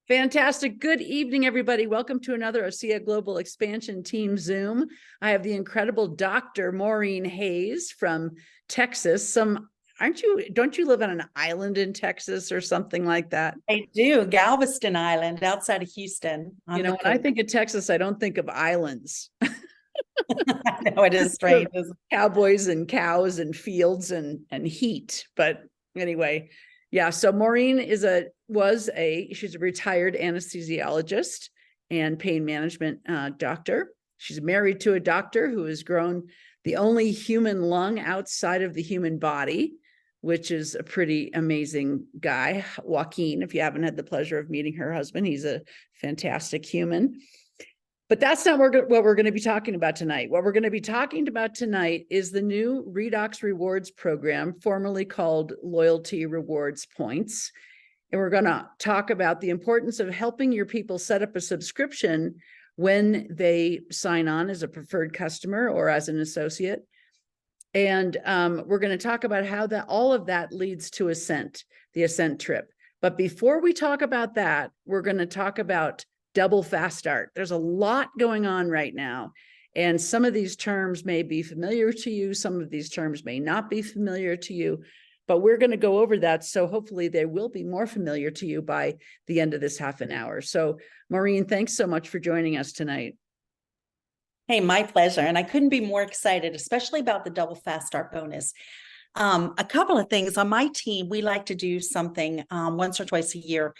Fantastic. Good evening, everybody. Welcome to another ASEA Global Expansion Team Zoom. I have the incredible Dr. Maureen Hayes from Texas. Don't you live on an island in Texas or something like that? I do. Galveston Island outside of Houston. When I think of Texas, I don't think of islands. I know it is strange. Cowboys and cows and fields and heat. But anyway, yeah. So Maureen she's a retired anesthesiologist and pain management doctor. She's married to a doctor who has grown the only human lung outside of the human body, which is a pretty amazing guy, Joaquin. If you haven't had the pleasure of meeting her husband, he's a fantastic human. But that's not what we're going to be talking about tonight. What we're going to be talking about tonight is the new Redox Rewards Program, formerly called Loyalty Rewards Points. And we're going to talk about the importance of helping your people set up a subscription when they sign on as a preferred customer or as an associate. And we're going to talk about how all of that leads to Ascent, the Ascent trip. But before we talk about that, we're going to talk about double fast start. There's a lot going on right now. And some of these terms may be familiar to you. Some of these terms may not be familiar to you, but we're going to go over that. So hopefully they will be more familiar to you by the end of this half an hour. So Maureen, thanks so much for joining us tonight. Hey, my pleasure. And I couldn't be more excited, especially about the double fast start bonus. A couple of things on my team, we like to do something once or twice a year.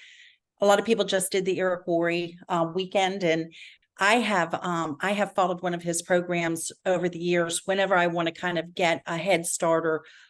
A lot of people just did the Eric Worre weekend, and I have followed one of his programs over the years whenever I want to kind of get a head start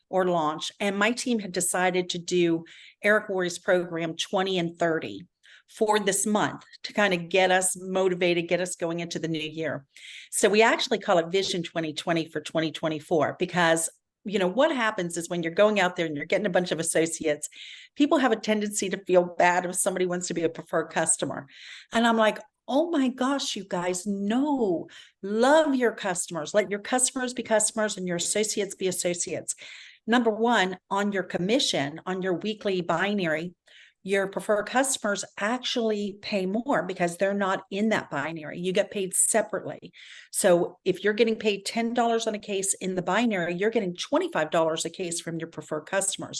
or launch. And my team had decided to do Eric Worre's program 20 and 30 for this month to kind of get us motivated, get us going into the new year. So we actually call it Vision 2020 for 2024 because what happens is when you're going out there and you're getting a bunch of associates, people have a tendency to feel bad if somebody wants to be a preferred customer. And I'm like, oh my gosh, you guys, no, love your customers. Let your customers be customers and your associates be associates. Number one, on your commission, on your weekly binary, your preferred customers actually pay more because they're not in that binary. You get paid separately. So if you're getting paid $10 on a case in the binary, you're getting $25 a case from your preferred customers.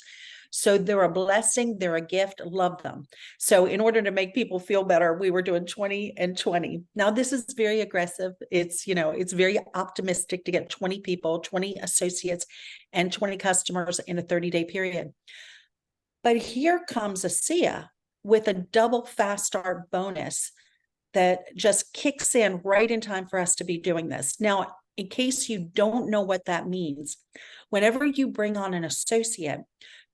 So they're a blessing, they're a gift, love them. So in order to make people feel better, we were doing 20 and 20. Now this is very aggressive. It's very optimistic to get 20 people, 20 associates, and 20 customers in a 30-day period. But here comes ASEA with a double fast start bonus that just kicks in right in time for us to be doing this. Now, in case you don't know what that means, whenever you bring on an associate,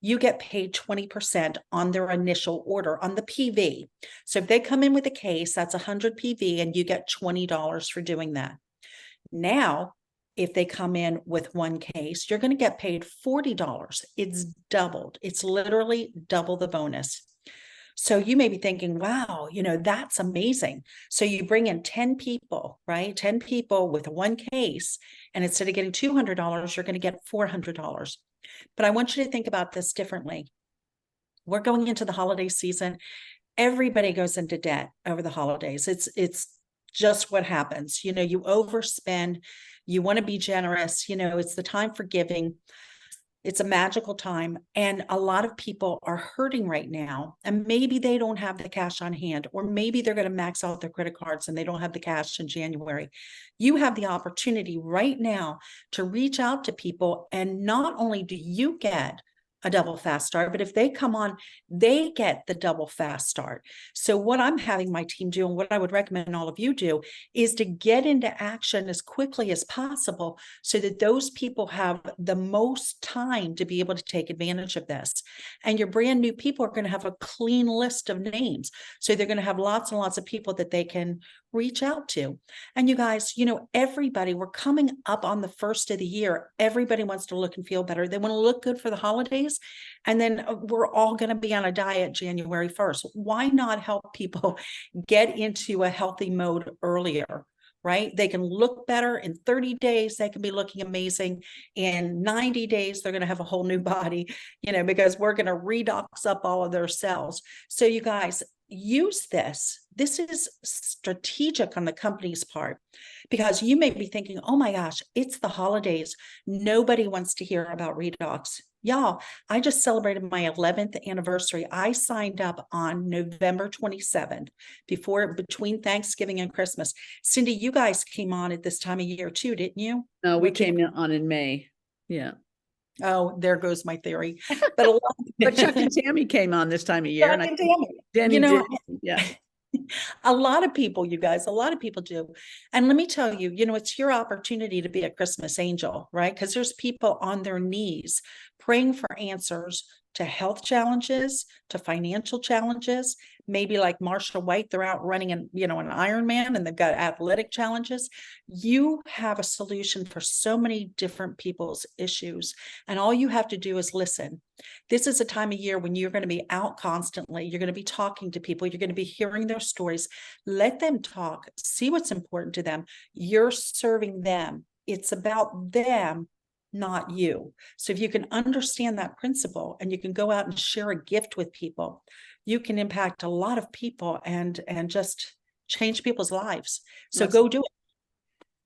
you get paid 20% on their initial order on the PV. So if they come in with a case, that's 100 PV and you get $20 for doing that. Now, if they come in with one case, you're going to get paid $40. It's doubled. It's literally double the bonus. So you may be thinking, wow, that's amazing. So you bring in 10 people, right? 10 people with one case, and instead of getting $200, you're going to get $400. But I want you to think about this differently. We're going into the holiday season. Everybody goes into debt over the holidays. It's just what happens. You overspend. You want to be generous. It's the time for giving. It's a magical time. And a lot of people are hurting right now. And maybe they don't have the cash on hand, or maybe they're going to max out their credit cards and they don't have the cash in January. You have the opportunity right now to reach out to people. And not only do you get a double fast start, but if they come on, they get the double fast start. So what I'm having my team do, and what I would recommend all of you do, is to get into action as quickly as possible so that those people have the most time to be able to take advantage of this. And your brand new people are going to have a clean list of names. So they're going to have lots and lots of people that they can reach out to. And you guys, everybody, we're coming up on the first of the year. Everybody wants to look and feel better. They want to look good for the holidays. And then we're all going to be on a diet January 1st. Why not help people get into a healthy mode earlier? right? They can look better in 30 days. They can be looking amazing. In 90 days, they're going to have a whole new body, because we're going to redox up all of their cells. So you guys use this. This is strategic on the company's part, because you may be thinking, oh my gosh, it's the holidays. Nobody wants to hear about redox. Y'all, I just celebrated my 11th anniversary. I signed up on November 27th, between Thanksgiving and Christmas. Cindy, you guys came on at this time of year too, didn't you? No, we came on in May. Yeah. Oh, there goes my theory. But but Chuck and Tammy came on this time of year. Chuck and Tammy. Danny did. Yeah. A lot of people, you guys, a lot of people do. And let me tell you, it's your opportunity to be a Christmas angel, right? Because there's people on their knees praying for answers to health challenges, to financial challenges. Maybe like Marsha White, they're out running an Ironman and they've got athletic challenges. You have a solution for so many different people's issues. And all you have to do is listen. This is a time of year when you're going to be out constantly. You're going to be talking to people. You're going to be hearing their stories. Let them talk. See what's important to them. You're serving them. It's about them, not you. So if you can understand that principle and you can go out and share a gift with people, you can impact a lot of people and just change people's lives. So go do it.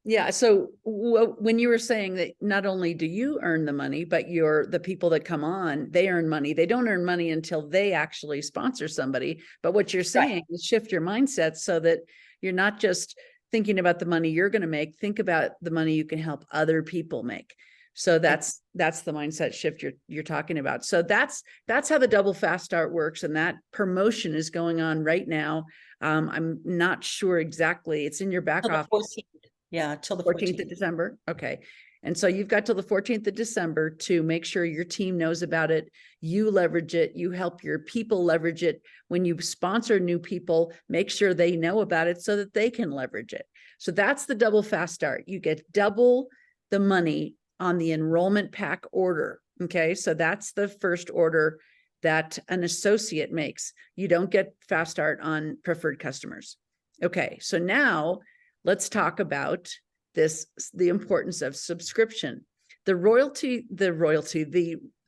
Yeah. So when you were saying that not only do you earn the money, but the people that come on, they earn money. They don't earn money until they actually sponsor somebody. But what you're saying is shift your mindset so that you're not just thinking about the money you're going to make. Think about the money you can help other people make. So that's the mindset shift you're talking about. So that's how the double fast start works. And that promotion is going on right now. I'm not sure exactly. It's in your back office. 14th. Yeah, till the 14th of December. Okay. And so you've got till the 14th of December to make sure your team knows about it. You leverage it. You help your people leverage it. When you sponsor new people, make sure they know about it so that they can leverage it. So that's the double fast start. You get double the money on the enrollment pack order. Okay. So that's the first order that an associate makes. You don't get fast start on preferred customers. Okay. So now let's talk about the importance of subscription. The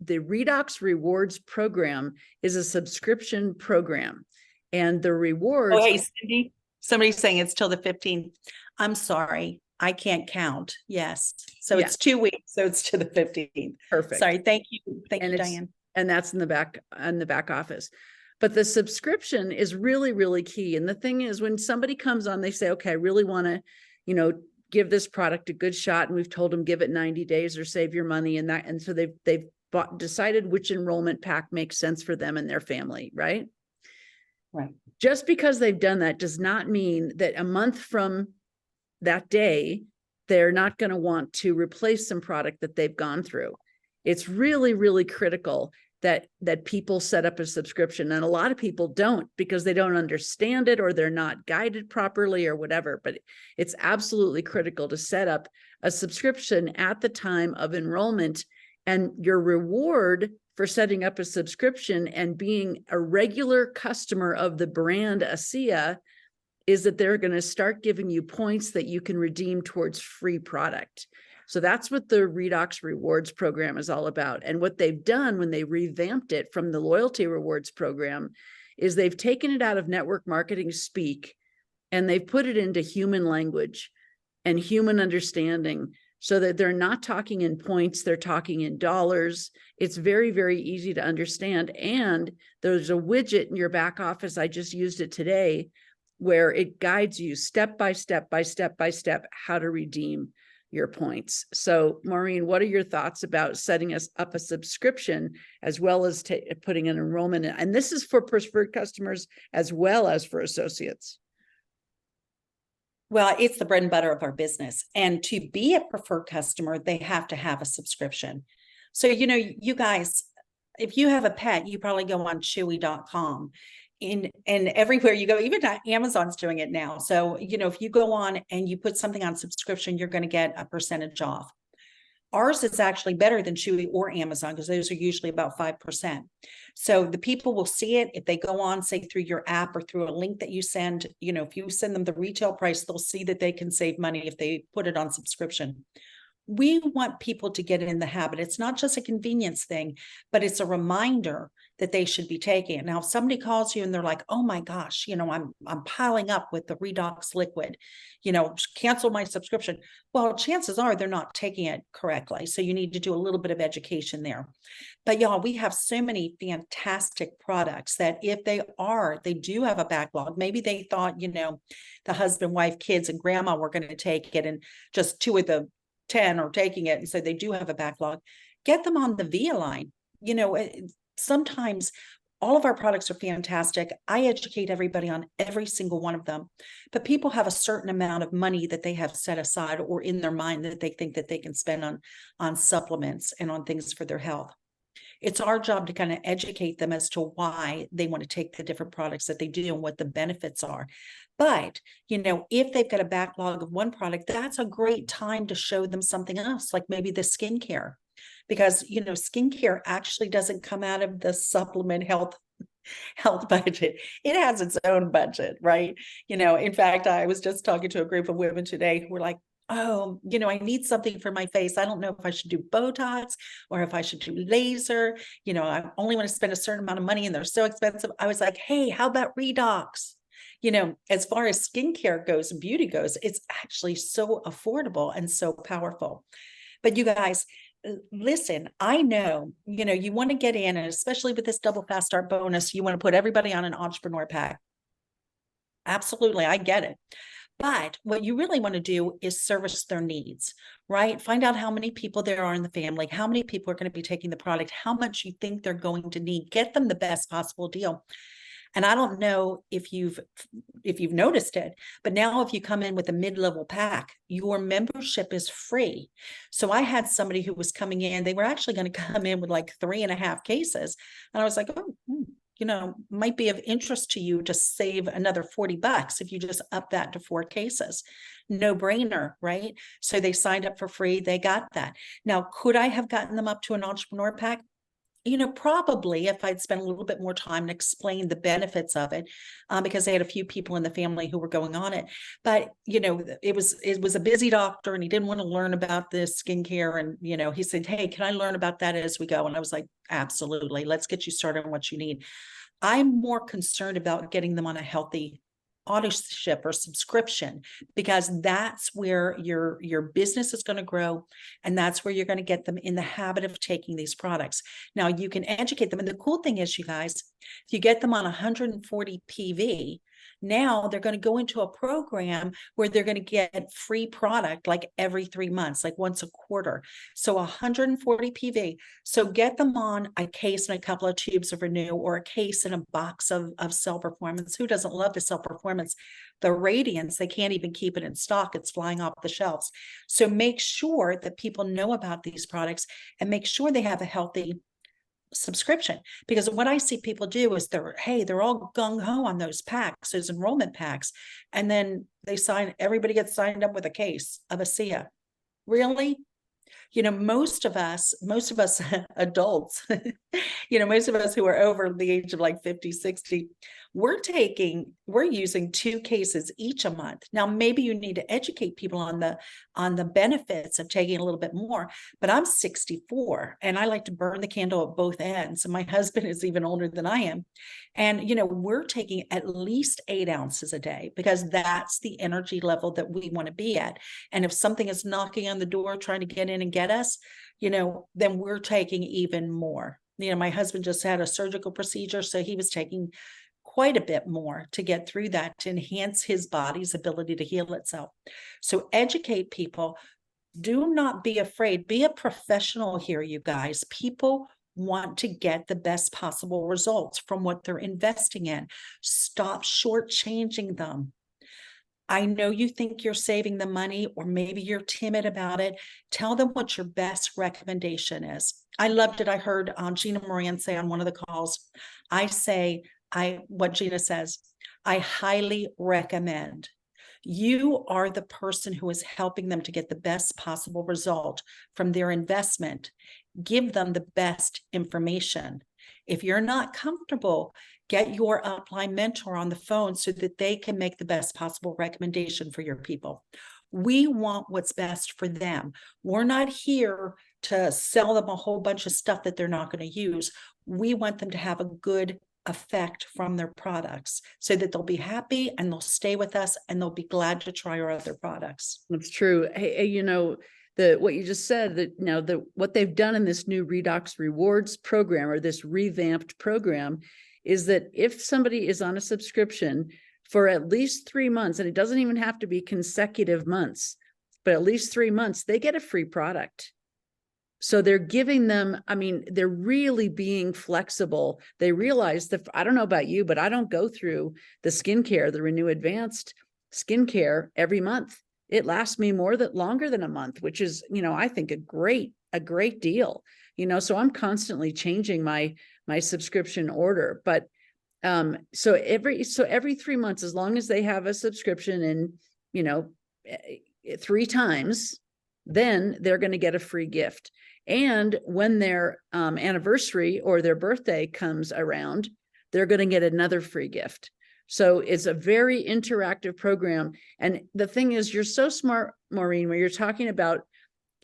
Redox Rewards Program is a subscription program, and the rewards. Oh, hey, Cindy, somebody's saying it's till the 15th. I'm sorry, I can't count. Yes. So it's 2 weeks. So it's to the 15th. Perfect. Sorry. Thank you. Thank you, Diane. And that's in the back office. But the subscription is really, really key. And the thing is, when somebody comes on, they say, okay, I really want to, give this product a good shot. And we've told them, give it 90 days or save your money. And so they've decided which enrollment pack makes sense for them and their family, right? Right. Just because they've done that does not mean that a month from that day, they're not going to want to replace some product that they've gone through. It's really, really critical that people set up a subscription. And a lot of people don't because they don't understand it or they're not guided properly or whatever. But it's absolutely critical to set up a subscription at the time of enrollment. And your reward for setting up a subscription and being a regular customer of the brand ASEA is that they're going to start giving you points that you can redeem towards free product. So that's what the Redox Rewards Program is all about. And what they've done when they revamped it from the Loyalty Rewards Program is they've taken it out of network marketing speak and they've put it into human language and human understanding so that they're not talking in points, they're talking in dollars. It's very, very easy to understand. And there's a widget in your back office, I just used it today, where it guides you step by step how to redeem your points. So Maureen, what are your thoughts about setting us up a subscription as well as putting an enrollment in? And this is for preferred customers as well as for associates. Well, it's the bread and butter of our business. And to be a preferred customer, they have to have a subscription. So, you guys, if you have a pet, you probably go on chewy.com. And everywhere you go, even Amazon's doing it now. So, if you go on and you put something on subscription, you're going to get a percentage off. Ours is actually better than Chewy or Amazon because those are usually about 5%. So the people will see it if they go on, say through your app or through a link that you send, you know, if you send them the retail price, they'll see that they can save money if they put it on subscription. We want people to get in the habit. It's not just a convenience thing, but it's a reminder that they should be taking it. Now, if somebody calls you and they're like, oh my gosh, you know, I'm piling up with the Redox liquid, you know, cancel my subscription. Well, chances are they're not taking it correctly. So you need to do a little bit of education there. But y'all, we have so many fantastic products that if they do have a backlog. Maybe they thought, you know, the husband, wife, kids, and grandma were going to take it, and just 2 of the 10 are taking it. And so they do have a backlog. Get them on the VIA line. You know, sometimes all of our products are fantastic. I educate everybody on every single one of them, but people have a certain amount of money that they have set aside or in their mind that they think that they can spend on supplements and on things for their health. It's our job to kind of educate them as to why they want to take the different products that they do and what the benefits are. But, you know, if they've got a backlog of one product, that's a great time to show them something else, like maybe the skincare, because, you know, skincare actually doesn't come out of the supplement health budget. It has its own budget, right? You know, in fact, I was just talking to a group of women today who were like, oh, you know, I need something for my face. I don't know if I should do Botox or if I should do laser. You know, I only want to spend a certain amount of money and they're so expensive. I was like, hey, how about Redox? You know, as far as skincare goes and beauty goes, it's actually so affordable and so powerful. But you guys, listen, I know, you know, you want to get in, and especially with this double fast start bonus, you want to put everybody on an entrepreneur pack. Absolutely, I get it. But what you really want to do is service their needs, right? Find out how many people there are in the family, how many people are going to be taking the product, how much you think they're going to need, get them the best possible deal. And I don't know if you've noticed it, but now if you come in with a mid-level pack, your membership is free. So I had somebody who was coming in, they were actually going to come in with like 3.5 cases. And I was like, oh, you know, might be of interest to you to save another $40 if you just up that to 4 cases. No brainer, right? So they signed up for free. They got that. Now, could I have gotten them up to an entrepreneur pack? You know, probably if I'd spent a little bit more time and explained the benefits of it, because they had a few people in the family who were going on it. But, you know, it was a busy doctor and he didn't want to learn about this skincare. And, you know, he said, hey, can I learn about that as we go? And I was like, absolutely. Let's get you started on what you need. I'm more concerned about getting them on a healthy auto ship or subscription, because that's where your business is going to grow, and that's where you're going to get them in the habit of taking these products. Now you can educate them, and the cool thing is, you guys, if you get them on 140 PV, now they're going to go into a program where they're going to get free product like every 3 months, like once a quarter. So 140 PV. So get them on a case and a couple of tubes of Renew, or a case and a box of Cell Performance. Who doesn't love the Cell Performance? The radiance, they can't even keep it in stock. It's flying off the shelves. So make sure that people know about these products and make sure they have a healthy subscription, because what I see people do is they're all gung-ho on those packs, those enrollment packs, and then everybody gets signed up with a case of ASEA. Really? You know, most of us adults, you know, most of us who are over the age of like 50, 60, we're using 2 cases each a month. Now, maybe you need to educate people on the benefits of taking a little bit more, but I'm 64 and I like to burn the candle at both ends. And my husband is even older than I am. And, you know, we're taking at least 8 ounces a day, because that's the energy level that we want to be at. And if something is knocking on the door, trying to get in and get us, you know, then we're taking even more. You know, my husband just had a surgical procedure, so he was taking quite a bit more to get through that, to enhance his body's ability to heal itself. So educate people. Do not be afraid. Be a professional here, you guys. People want to get the best possible results from what they're investing in. Stop shortchanging them. I know you think you're saving the money, or maybe you're timid about it. Tell them what your best recommendation is. I loved it. I heard Gina Moran say on one of the calls, what Gina says, I highly recommend. You are the person who is helping them to get the best possible result from their investment. Give them the best information. If you're not comfortable, get your upline mentor on the phone so that they can make the best possible recommendation for your people. We want what's best for them. We're not here to sell them a whole bunch of stuff that they're not going to use. We want them to have a good effect from their products so that they'll be happy and they'll stay with us and they'll be glad to try our other products. That's true. Hey, you know, what you just said, that now what they've done in this new Redox Rewards program, or this revamped program, is that if somebody is on a subscription for at least 3 months, and it doesn't even have to be consecutive months, but at least 3 months, they get a free product. So they're giving them, I mean, they're really being flexible. They realize that, I don't know about you, but I don't go through the skincare, the Renew Advanced skincare every month. It lasts me longer than a month, which is, you know, I think a great deal, you know, so I'm constantly changing my subscription order. But so every 3 months, as long as they have a subscription and, you know, 3 times, then they're going to get a free gift. And when their anniversary or their birthday comes around, they're going to get another free gift. So it's a very interactive program. And the thing is, you're so smart, Maureen, when you're talking about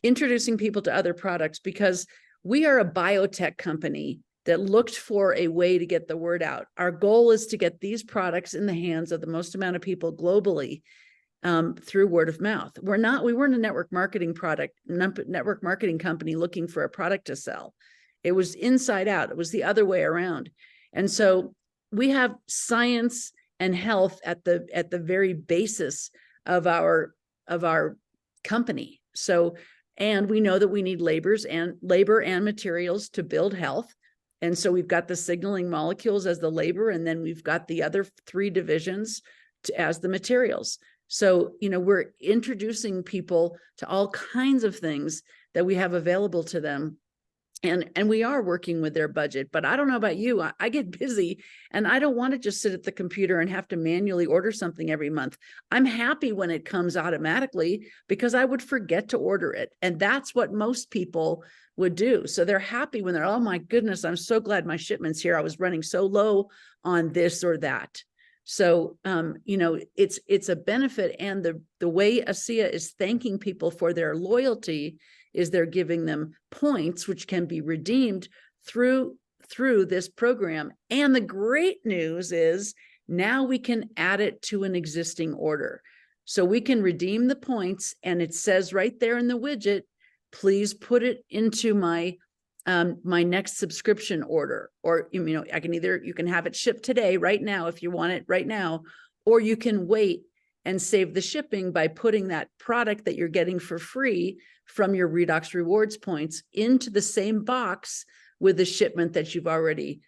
introducing people to other products, because we are a biotech company that looked for a way to get the word out. Our goal is to get these products in the hands of the most amount of people globally through word of mouth. We weren't a network marketing company looking for a product to sell. It was inside out. It was the other way around. And so we have science and health at the very basis of our company. So, and we know that we need labor and materials to build health. And so we've got the signaling molecules as the labor, and then we've got the other 3 divisions as the materials. So, you know, we're introducing people to all kinds of things that we have available to them. And we are working with their budget. But I don't know about you. I get busy and I don't want to just sit at the computer and have to manually order something every month. I'm happy when it comes automatically because I would forget to order it. And that's what most people would do. So they're happy when they're, oh my goodness, I'm so glad my shipment's here. I was running so low on this or that. So, you know, it's a benefit. And the way ASEA is thanking people for their loyalty is they're giving them points, which can be redeemed through this program. And the great news is now we can add it to an existing order. So we can redeem the points, and it says right there in the widget, please put it into my next subscription order. Or, you know, you can have it shipped today, right now, if you want it right now, or you can wait and save the shipping by putting that product that you're getting for free from your Redox Rewards points into the same box with the shipment that you've already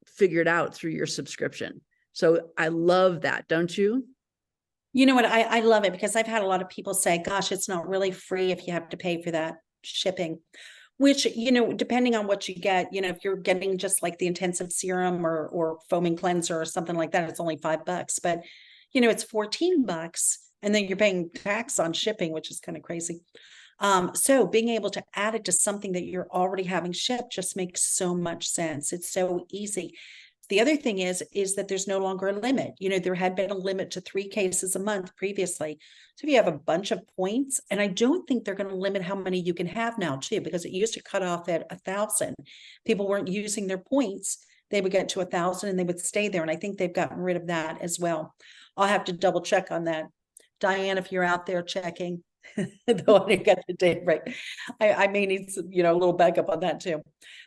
figured out through your subscription. So I love that, don't you? You know what? I love it because I've had a lot of people say, gosh, it's not really free if you have to pay for that shipping. Which, you know, depending on what you get, you know, if you're getting just like the intensive serum or foaming cleanser or something like that, it's only $5. But, you know, it's $14, and then you're paying tax on shipping, which is kind of crazy. So being able to add it to something that you're already having shipped just makes so much sense. It's so easy. The other thing is that there's no longer a limit. You know, there had been a limit to 3 cases a month previously. So if you have a bunch of points, and I don't think they're going to limit how many you can have now too, because it used to cut off at 1,000. People weren't using their points. They would get to 1,000 and they would stay there. And I think they've gotten rid of that as well. I'll have to double check on that. Diane, if you're out there checking, though I didn't get the date right, I may need some, you know, a little backup on that too.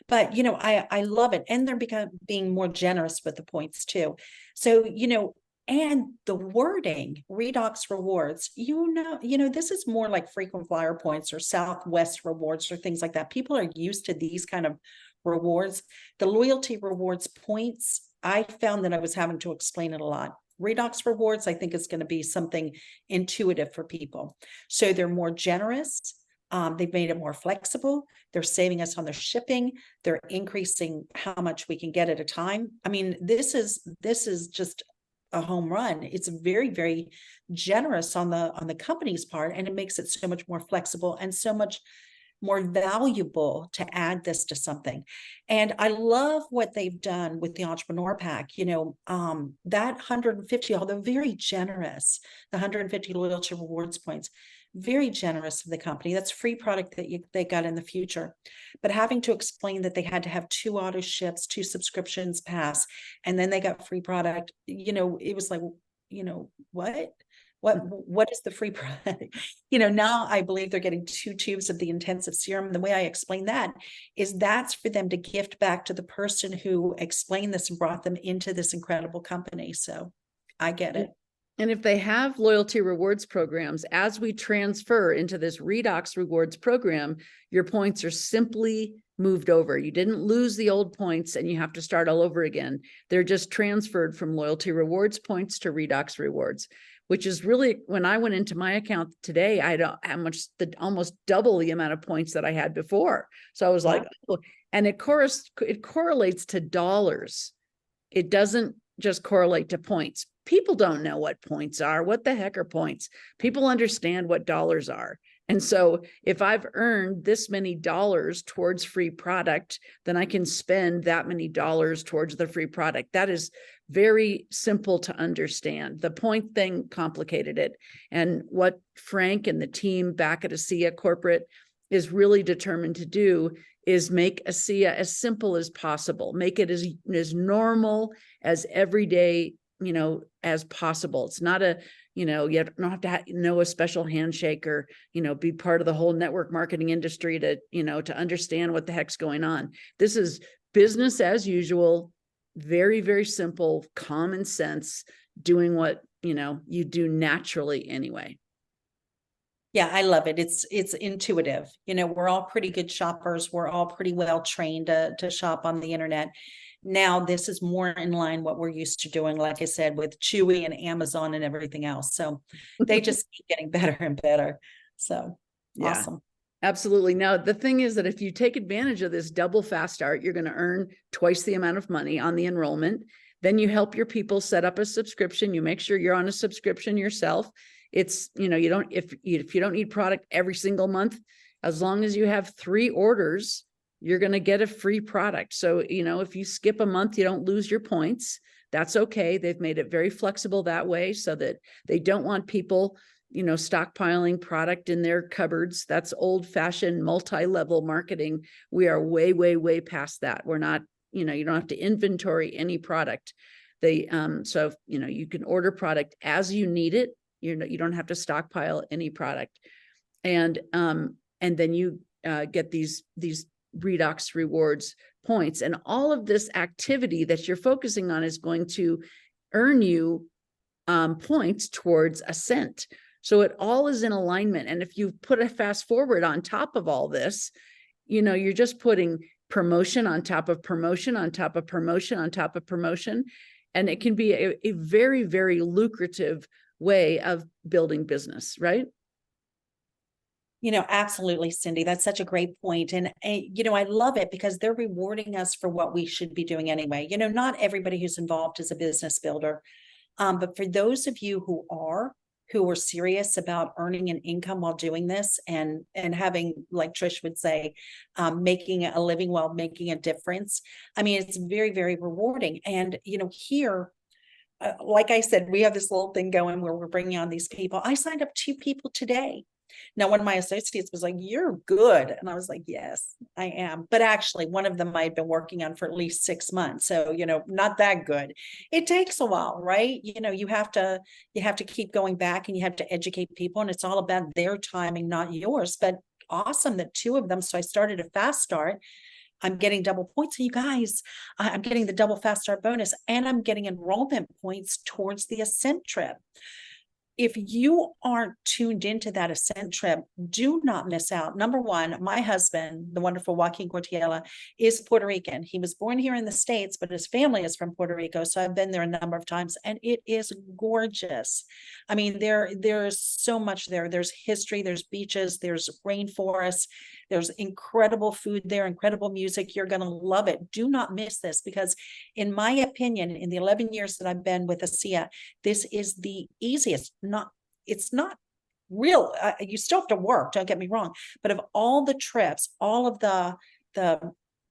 But, you know, I love it. And they're being more generous with the points too. So, you know, and the wording, Redox Rewards, you know, this is more like frequent flyer points or Southwest rewards or things like that. People are used to these kind of rewards. The Loyalty Rewards points, I found that I was having to explain it a lot. Redox Rewards, I think, is going to be something intuitive for people. So they're more generous. They've made it more flexible. They're saving us on their shipping. They're increasing how much we can get at a time. I mean, this is just a home run. It's very, very generous on the company's part, and it makes it so much more flexible and so much more valuable to add this to something. And I love what they've done with the Entrepreneur Pack. That 150, although very generous, the 150 loyalty rewards points, very generous of the company. That's free product that they got in the future. But having to explain that they had to have 2 auto ships, 2 subscriptions pass, and then they got free product, it was like, what is the free product? Now I believe they're getting 2 tubes of the intensive serum. And the way I explain that is that's for them to gift back to the person who explained this and brought them into this incredible company. So I get it. And if they have loyalty rewards programs, as we transfer into this Redox Rewards Program, your points are simply moved over. You didn't lose the old points and you have to start all over again. They're just transferred from loyalty rewards points to Redox Rewards, which is really, when I went into my account today, I don't have almost double the amount of points that I had before. So I was like, oh, and it correlates to dollars. It doesn't just correlate to points. People don't know what points are. What the heck are points? People understand what dollars are. And so if I've earned this many dollars towards free product, then I can spend that many dollars towards the free product. That is very simple to understand. The point thing complicated it. And what Frank and the team back at ASEA Corporate is really determined to do is make ASEA as simple as possible, make it as normal, as everyday, as possible. It's not you don't have to know a special handshake or, be part of the whole network marketing industry to understand what the heck's going on. This is business as usual, very, very simple, common sense, doing what, you do naturally anyway. Yeah, I love it. It's intuitive. We're all pretty good shoppers. We're all pretty well trained to shop on the internet. Now this is more in line what we're used to doing, like I said, with Chewy and Amazon and everything else. So they just keep getting better and better. So yeah, awesome. Absolutely. Now, the thing is that if you take advantage of this double fast start, you're going to earn twice the amount of money on the enrollment. Then you help your people set up a subscription. You make sure you're on a subscription yourself. It's, you don't, if you don't need product every single month, as long as you have 3 orders, you're going to get a free product. So, if you skip a month, you don't lose your points. That's okay. They've made it very flexible that way so that they don't want people, stockpiling product in their cupboards. That's old-fashioned multi-level marketing. We are way, way, way past that. We're not, you don't have to inventory any product. So, you can order product as you need it. You don't have to stockpile any product. And then you get these Redox Rewards points, and all of this activity that you're focusing on is going to earn you points towards Ascent. So it all is in alignment. And if you put a fast forward on top of all this, you're just putting promotion on top of promotion on top of promotion on top of promotion. And it can be a very, very lucrative way of building business, right? Absolutely, Cindy. That's such a great point. And, I love it because they're rewarding us for what we should be doing anyway. Not everybody who's involved is a business builder. But for those of you who are serious about earning an income while doing this and having, like Trish would say, making a living while making a difference. I mean, it's very, very rewarding. And, here, like I said, we have this little thing going where we're bringing on these people. I signed up 2 people today. Now, one of my associates was like, "You're good." And I was like, "Yes, I am." But actually, one of them I had been working on for at least 6 months. So, not that good. It takes a while, right? You have to keep going back and you have to educate people, and it's all about their timing, not yours. But awesome that 2 of them. So I started a fast start. I'm getting double points. So you guys, I'm getting the double fast start bonus, and I'm getting enrollment points towards the Ascent trip. If you aren't tuned into that Ascent trip, do not miss out. Number one, my husband, the wonderful Joaquin Cortiella, is Puerto Rican. He was born here in the States, but his family is from Puerto Rico. So I've been there a number of times, and it is gorgeous. I mean, there's so much there. There's history, there's beaches, there's rainforests, There's incredible food there, incredible music. You're going to love it. Do not miss this, because in my opinion, in the 11 years that I've been with ASEA, this is the easiest. It's not real. You still have to work, don't get me wrong, but of all the trips, all of the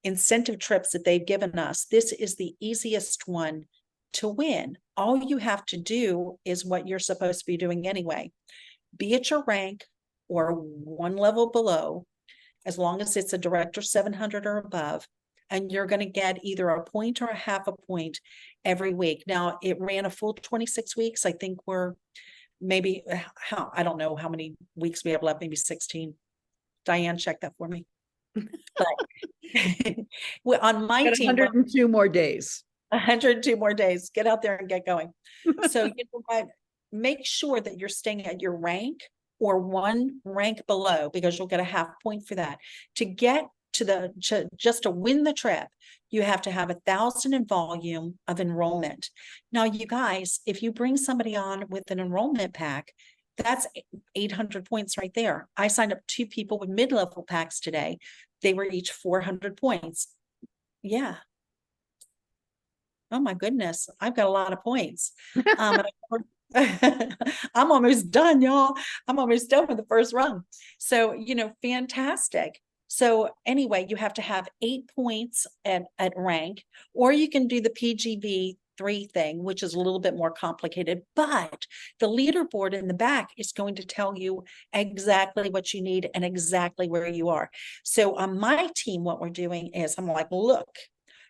incentive trips that they've given us, this is the easiest one to win. All you have to do is what you're supposed to be doing anyway. Be at your rank or one level below, as long as it's a director 700 or above, and you're going to get either a point or a half a point every week. Now, it ran a full 26 weeks. I think we're maybe, I don't know how many weeks we have left, maybe 16. Diane, check that for me. But on my Got team, 102 more days. 102 more days. Get out there and get going. So you know what? Make sure that you're staying at your rank or one rank below, because you'll get a half point for that. To get to just to win the trip, you have to have 1,000 in volume of enrollment. Now, you guys, if you bring somebody on with an enrollment pack, that's 800 points right there. I signed up 2 people with mid-level packs today. They were each 400 points. Yeah. Oh my goodness, I've got a lot of points. I'm almost done, y'all. I'm almost done with the first run. So, fantastic. So anyway, you have to have 8 points at rank, or you can do the PGV 3 thing, which is a little bit more complicated, but the leaderboard in the back is going to tell you exactly what you need and exactly where you are. So on my team, what we're doing is I'm like, look,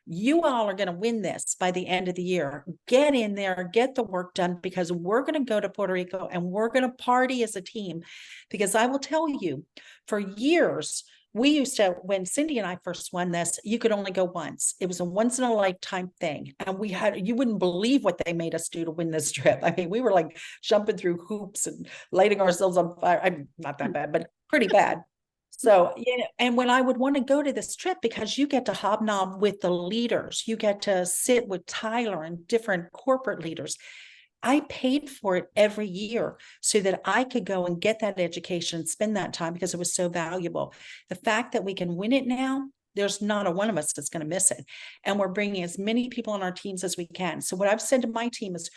you all are going to win this by the end of the year. Get in there, get the work done, because we're going to go to Puerto Rico and we're going to party as a team. Because I will tell you, for years, we used to, when Cindy and I first won this, you could only go once. It was a once in a lifetime thing. And you wouldn't believe what they made us do to win this trip. I mean, we were like jumping through hoops and lighting ourselves on fire. I'm not that bad, but pretty bad. So, and when I would want to go to this trip, because you get to hobnob with the leaders, you get to sit with Tyler and different corporate leaders. I paid for it every year so that I could go and get that education and spend that time, because it was so valuable. The fact that we can win it now, there's not a one of us that's going to miss it. And we're bringing as many people on our teams as we can. So what I've said to my team is,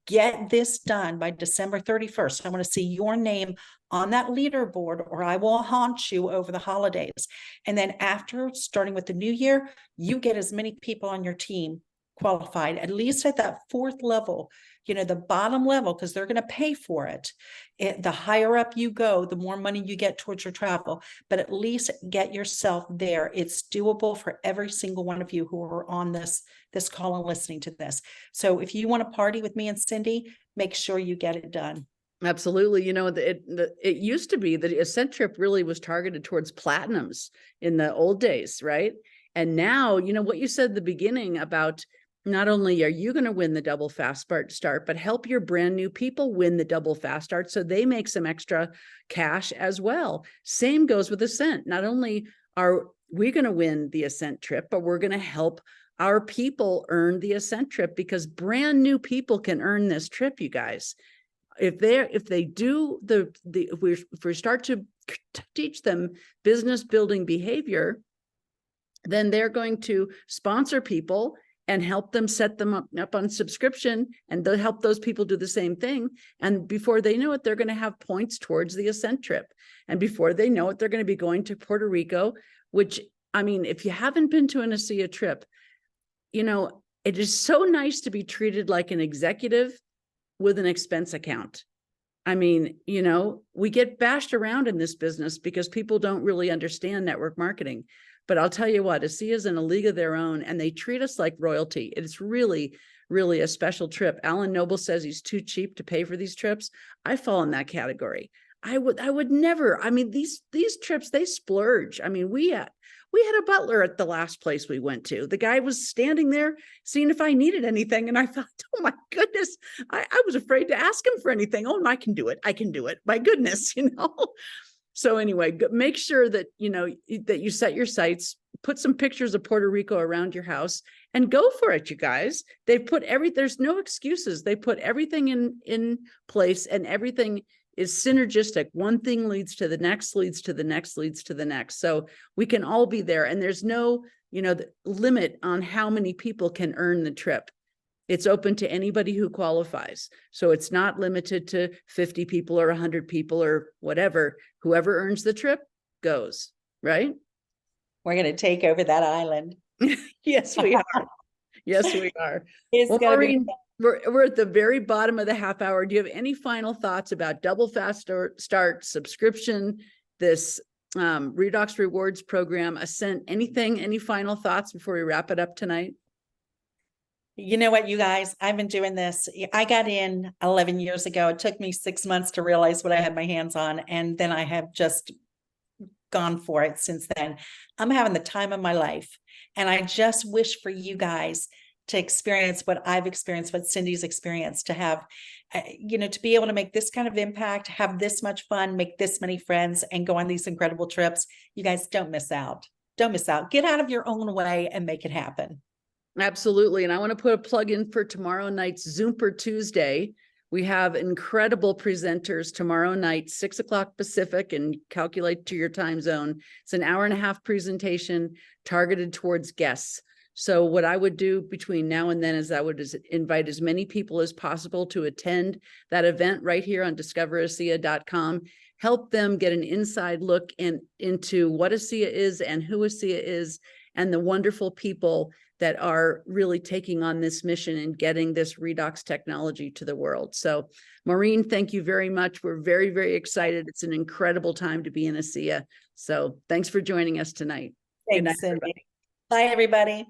get this done by December 31st. I want to see your name on that leaderboard, or I will haunt you over the holidays. And then after, starting with the new year, you get as many people on your team qualified, at least at that 4th level, the bottom level, because they're going to pay for it. The higher up you go, the more money you get towards your travel, but at least get yourself there. It's doable for every single one of you who are on this call and listening to this. So if you want to party with me and Cindy, make sure you get it done. Absolutely. It used to be that Ascent trip really was targeted towards platinums in the old days, right? And now, what you said at the beginning about, not only are you going to win the double fast start, but help your brand new people win the double fast start so they make some extra cash as well. Same goes with Ascent. Not only are we going to win the Ascent trip, but we're going to help our people earn the Ascent trip, because brand new people can earn this trip, you guys. If we start to teach them business building behavior, then they're going to sponsor people and help them set them up on subscription, and they'll help those people do the same thing. And before they know it, they're going to have points towards the Ascent trip. And before they know it, they're going to be going to Puerto Rico, which, I mean, if you haven't been to an ASEA trip, it is so nice to be treated like an executive with an expense account. I mean, we get bashed around in this business because people don't really understand network marketing. But I'll tell you what, ASEA is in a league of their own, and they treat us like royalty. It's really, really a special trip. Alan Noble says he's too cheap to pay for these trips. I fall in that category. I would never. I mean, these trips, they splurge. I mean, we had a butler at the last place we went to. The guy was standing there seeing if I needed anything. And I thought, oh my goodness, I was afraid to ask him for anything. Oh, I can do it. I can do it. My goodness, So anyway, make sure that, that you set your sights, put some pictures of Puerto Rico around your house, and go for it, you guys. They've put there's no excuses. They put everything in place, and everything is synergistic. One thing leads to the next, leads to the next, leads to the next. So we can all be there. And there's no, limit on how many people can earn the trip. It's open to anybody who qualifies. So it's not limited to 50 people or 100 people or whatever. Whoever earns the trip goes, right? We're going to take over that island. Yes, we are. Yes, we are. It's Well, gonna Maureen, we're at the very bottom of the half hour. Do you have any final thoughts about Double Fast Start subscription, this Redox Rewards Program, Ascent, anything, any final thoughts before we wrap it up tonight? You know what, you guys, I've been doing this. I got in 11 years ago. It took me 6 months to realize what I had my hands on. And then I have just gone for it since then. I'm having the time of my life. And I just wish for you guys to experience what I've experienced, what Cindy's experienced, to have, to be able to make this kind of impact, have this much fun, make this many friends, and go on these incredible trips. You guys don't miss out. Don't miss out. Get out of your own way and make it happen. Absolutely. And I want to put a plug in for tomorrow night's Zoomer Tuesday. We have incredible presenters tomorrow night, 6 o'clock Pacific, and calculate to your time zone. It's an hour-and-a-half presentation targeted towards guests. So what I would do between now and then is I would invite as many people as possible to attend that event right here on discoverasea.com. Help them get an inside look into what ASEA is and who ASEA is, and the wonderful people that are really taking on this mission and getting this redox technology to the world. So Maureen, thank you very much. We're very, very excited. It's an incredible time to be in ASEA. So thanks for joining us tonight. Thanks, Cindy. Bye, everybody.